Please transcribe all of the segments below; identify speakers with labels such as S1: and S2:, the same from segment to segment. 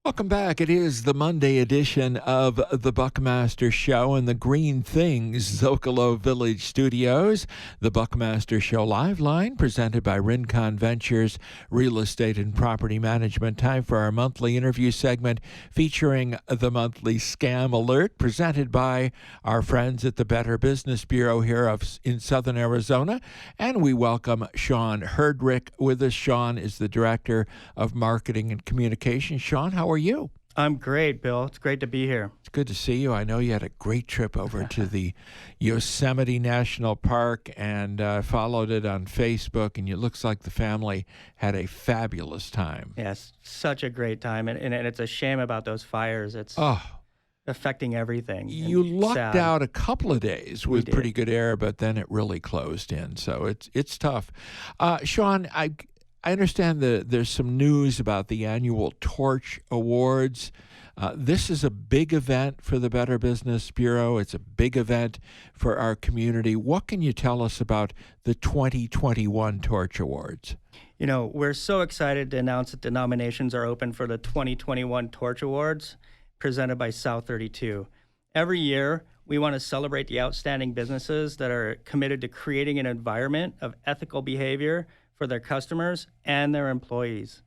S1: Welcome back. It is the Monday edition of the Buckmaster Show in the Green Things Zocalo Village Studios. The Buckmaster Show Live Line presented by Rincon Ventures Real Estate and Property Management. Time for our monthly interview segment featuring the monthly Scam Alert presented by our friends at the Better Business Bureau here in Southern Arizona. And we welcome Sean Herdrick with us. Sean is the Director of Marketing and Communication. Sean, how are you?
S2: I'm great, Bill. It's great to be here.
S1: It's good to see you. I know you had a great trip over to the Yosemite National Park and followed it on Facebook, and it looks like the family had a fabulous time.
S2: Yes, such a great time, and it's a shame about those fires. It's affecting everything.
S1: You lucked
S2: sad.
S1: out a couple of days with pretty good air, but then it really closed in, so it's tough. Sean, I understand that there's some news about the annual Torch Awards. This is a big event for the Better Business Bureau. It's a big event for our community. What can you tell us about the 2021 Torch Awards?
S2: You know, we're so excited to announce that the nominations are open for the 2021 Torch Awards presented by South 32. Every year, we want to celebrate the outstanding businesses that are committed to creating an environment of ethical behavior for their customers and their employees.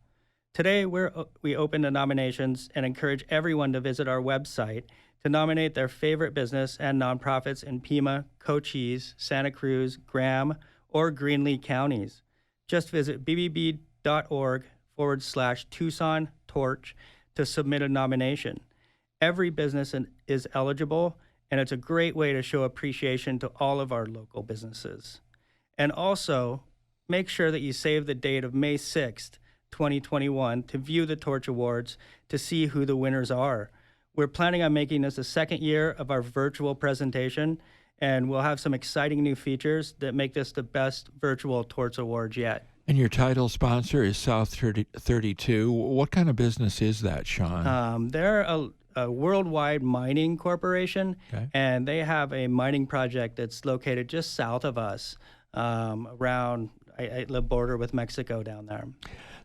S2: Today, we open the nominations and encourage everyone to visit our website to nominate their favorite business and nonprofits in Pima, Cochise, Santa Cruz, Graham, or Greenlee counties. Just visit bbb.org/Tucson Torch to submit a nomination. Every business is eligible, and it's a great way to show appreciation to all of our local businesses. And also, make sure that you save the date of May 6th, 2021 to view the Torch Awards to see who the winners are. We're planning on making this the second year of our virtual presentation, and we'll have some exciting new features that make this the best virtual Torch Awards yet.
S1: And your title sponsor is South 32. What kind of business is that, Sean?
S2: They're a worldwide mining corporation, and they have a mining project that's located just south of us, around the border with Mexico down there.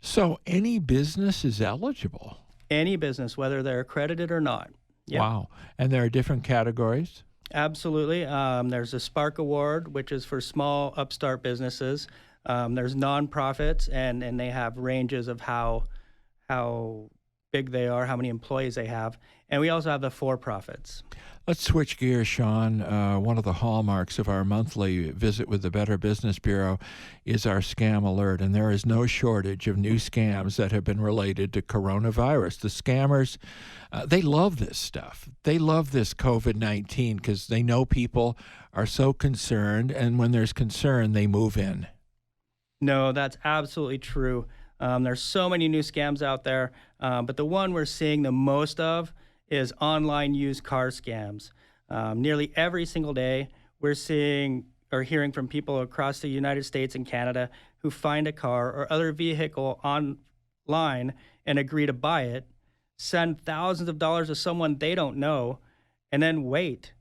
S1: So any business is eligible?
S2: Any business, whether they're accredited or not. Yep.
S1: Wow. And there are different categories?
S2: Absolutely. There's a Spark Award, which is for small upstart businesses. There's nonprofits, and they have ranges of how big they are, how many employees they have. And we also have the for-profits.
S1: Let's switch gears, Sean. One of the hallmarks of our monthly visit with the Better Business Bureau is our scam alert, and there is no shortage of new scams that have been related to coronavirus. The scammers, they love this stuff. They love this COVID-19 because they know people are so concerned, and when there's concern, they move in.
S2: No, that's absolutely true. There's so many new scams out there, but the one we're seeing the most of is online used car scams. Nearly every single day, we're seeing or hearing from people across the United States and Canada who find a car or other vehicle online and agree to buy it, send thousands of dollars to someone they don't know, and then wait,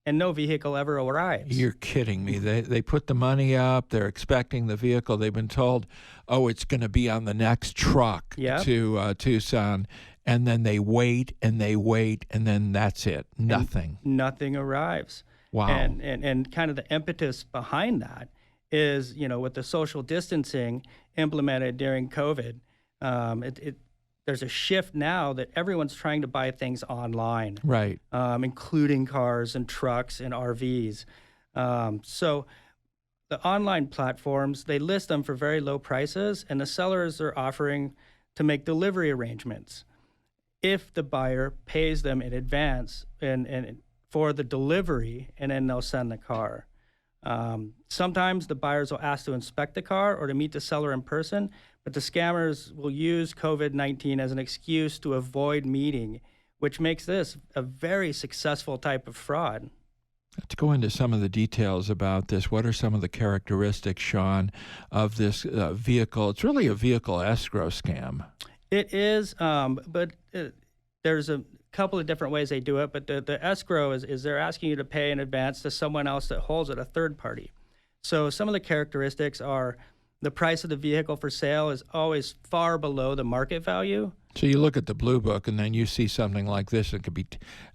S2: and no vehicle ever arrives.
S1: You're kidding me. They put the money up. They're expecting the vehicle. They've been told, oh, it's going to be on the next truck to Tucson. And then they wait, and then that's it. Nothing.
S2: And nothing arrives.
S1: Wow.
S2: And kind of the impetus behind that is, with the social distancing implemented during COVID, there's a shift now that everyone's trying to buy things online.
S1: Right.
S2: Including cars and trucks and RVs. So the online platforms, they list them for very low prices, and the sellers are offering to make delivery arrangements if the buyer pays them in advance and for the delivery, and then they'll send the car. Sometimes the buyers will ask to inspect the car or to meet the seller in person, but the scammers will use COVID-19 as an excuse to avoid meeting, which makes this a very successful type of fraud.
S1: Let's go into some of the details about this. What are some of the characteristics, Sean, of this vehicle? It's really a vehicle escrow scam.
S2: It is, but there's a couple of different ways they do it. But the escrow is they're asking you to pay in advance to someone else that holds it, a third party. So some of the characteristics are The price of the vehicle for sale is always far below the market value.
S1: So you look at the Blue Book, and then you see something like this. It could be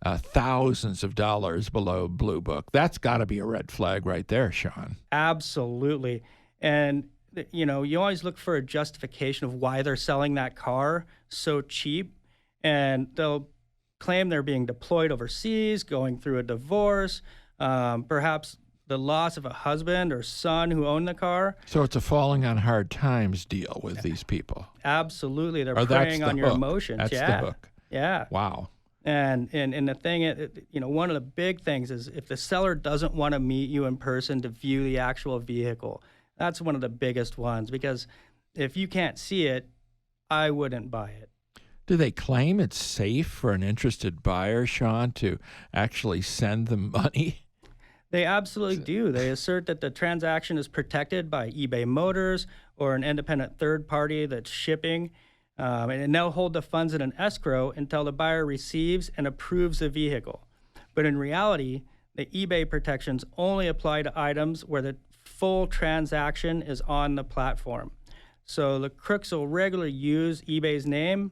S1: thousands of dollars below Blue Book. That's got to be a red flag right there, Sean.
S2: Absolutely. And, you always look for a justification of why they're selling that car so cheap. And they'll claim they're being deployed overseas, going through a divorce, perhaps the loss of a husband or son who owned the car.
S1: So it's a falling on hard times deal with these people.
S2: Absolutely. They're
S1: Or
S2: preying
S1: that's
S2: on
S1: the
S2: your
S1: hook.
S2: emotions.
S1: That's
S2: Yeah.
S1: the hook.
S2: Yeah.
S1: Wow.
S2: And the thing, one of the big things is if the seller doesn't want to meet you in person to view the actual vehicle, that's one of the biggest ones, because if you can't see it, I wouldn't buy it.
S1: Do they claim it's safe for an interested buyer, Sean, to actually send them money?
S2: They absolutely do. They assert that the transaction is protected by eBay Motors or an independent third party that's shipping, and they'll hold the funds in an escrow until the buyer receives and approves the vehicle. But in reality, the eBay protections only apply to items where the full transaction is on the platform. So the crooks will regularly use eBay's name,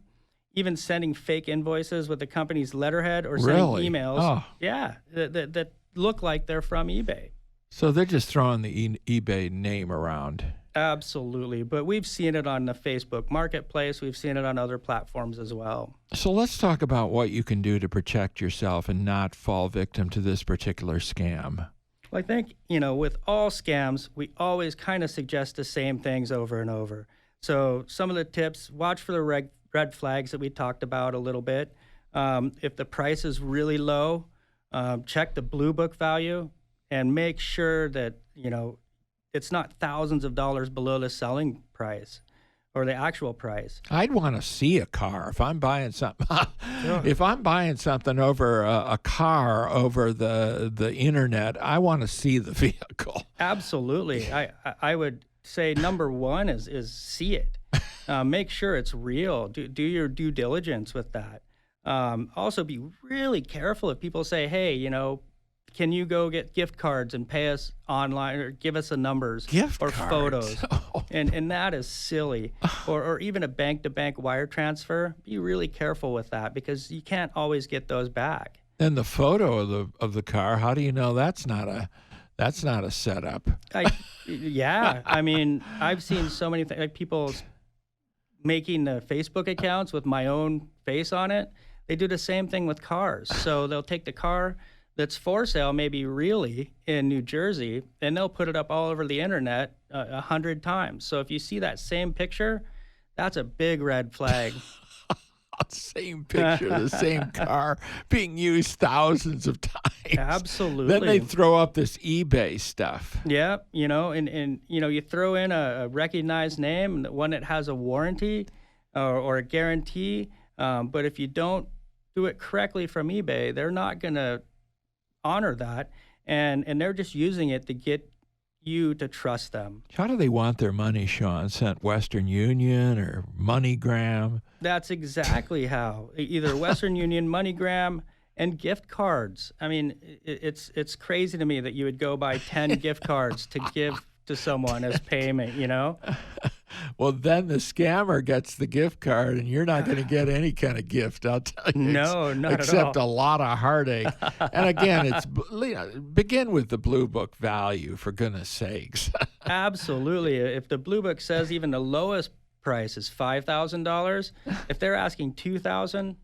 S2: even sending fake invoices with the company's letterhead or sending
S1: Really?
S2: emails.
S1: Oh.
S2: Yeah, that look like they're from eBay.
S1: So they're just throwing the eBay name around.
S2: Absolutely. But we've seen it on the Facebook Marketplace. We've seen it on other platforms as well.
S1: So let's talk about what you can do to protect yourself and not fall victim to this particular scam.
S2: Well, I think, with all scams, we always kind of suggest the same things over and over. So some of the tips: watch for the red flags that we talked about a little bit. If the price is really low, check the Blue Book value and make sure that, it's not thousands of dollars below the selling price or the actual price.
S1: I'd want to see a car if I'm buying something.
S2: Sure.
S1: If I'm buying something over a car over the internet, I want to see the vehicle.
S2: Absolutely. I would say number one is see it. Make sure it's real. Do your due diligence with that. Also, be really careful if people say, hey, can you go get gift cards and pay us online or give us the numbers
S1: Gift
S2: or
S1: cards?
S2: photos?
S1: Oh.
S2: And that is silly. Or even a bank-to-bank wire transfer. Be really careful with that because you can't always get those back.
S1: And the photo of the car, how do you know that's not a setup?
S2: Yeah. I mean, I've seen so many things, like people making the Facebook accounts with my own face on it. They do the same thing with cars. So they'll take the car that's for sale, maybe really in New Jersey, and they'll put it up all over the internet 100 times. So if you see that same picture, that's a big red flag.
S1: Same picture, the same car being used thousands of times.
S2: Absolutely.
S1: Then they throw up this eBay stuff.
S2: Yeah, and you throw in a recognized name, one that has a warranty or a guarantee. But if you don't do it correctly from eBay, they're not going to honor that, and they're just using it to get you to trust them.
S1: How do they want their money, Sean? Sent Western Union or MoneyGram?
S2: That's exactly how. Either Western Union, MoneyGram, and gift cards. I mean, it's crazy to me that you would go buy 10 gift cards to give to someone as payment,
S1: Well, then the scammer gets the gift card, and you're not going to get any kind of gift, I'll tell you.
S2: No, not
S1: except
S2: at all.
S1: a lot of heartache. And again, it's begin with the Blue Book value, for goodness sakes.
S2: Absolutely. If the Blue Book says even the lowest price is $5,000, if they're asking $2,000,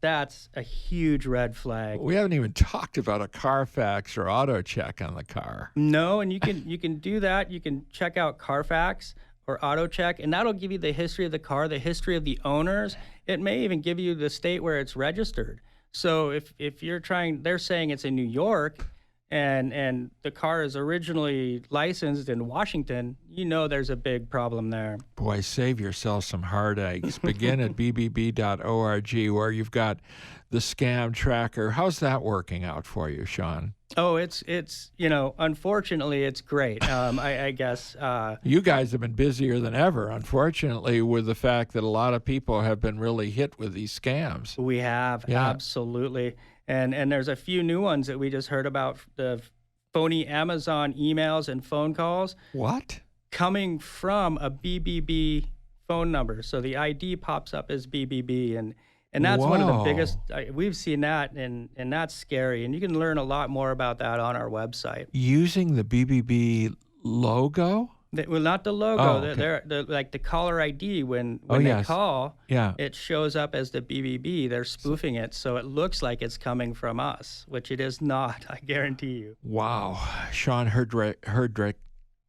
S2: that's a huge red flag.
S1: We haven't even talked about a Carfax or auto check on the car.
S2: No, and you can do that. You can check out Carfax or auto check, and that'll give you the history of the car, the history of the owners. It may even give you the state where it's registered. So if you're they're saying it's in New York, and the car is originally licensed in Washington, there's a big problem there.
S1: Boy, save yourself some heartaches. Begin at bbb.org, where you've got the scam tracker. How's that working out for you, Sean?
S2: Oh, it's unfortunately, it's great. I guess.
S1: You guys have been busier than ever, unfortunately, with the fact that a lot of people have been really hit with these scams.
S2: We have,
S1: Yeah.
S2: absolutely. And there's a few new ones that we just heard about, the phony Amazon emails and phone calls.
S1: What?
S2: coming from a BBB phone number. So the ID pops up as BBB, and that's one of the biggest. We've seen that, and that's scary. And you can learn a lot more about that on our website.
S1: Using the BBB logo?
S2: Well, not the logo.
S1: Oh, okay.
S2: They're like the caller ID. When they call,
S1: yeah,
S2: it shows up as the BBB. They're spoofing it, so it looks like it's coming from us, which it is not. I guarantee you.
S1: Wow, Sean Herdrick,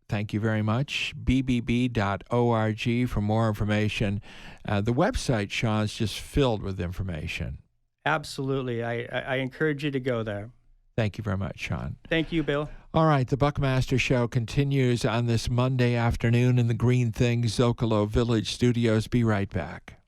S1: thank you very much. BBB.org for more information. The website, Sean, is just filled with information.
S2: Absolutely, I encourage you to go there.
S1: Thank you very much, Sean.
S2: Thank you, Bill.
S1: All right, the Buckmaster Show continues on this Monday afternoon in the Green Things Zocalo Village studios. Be right back.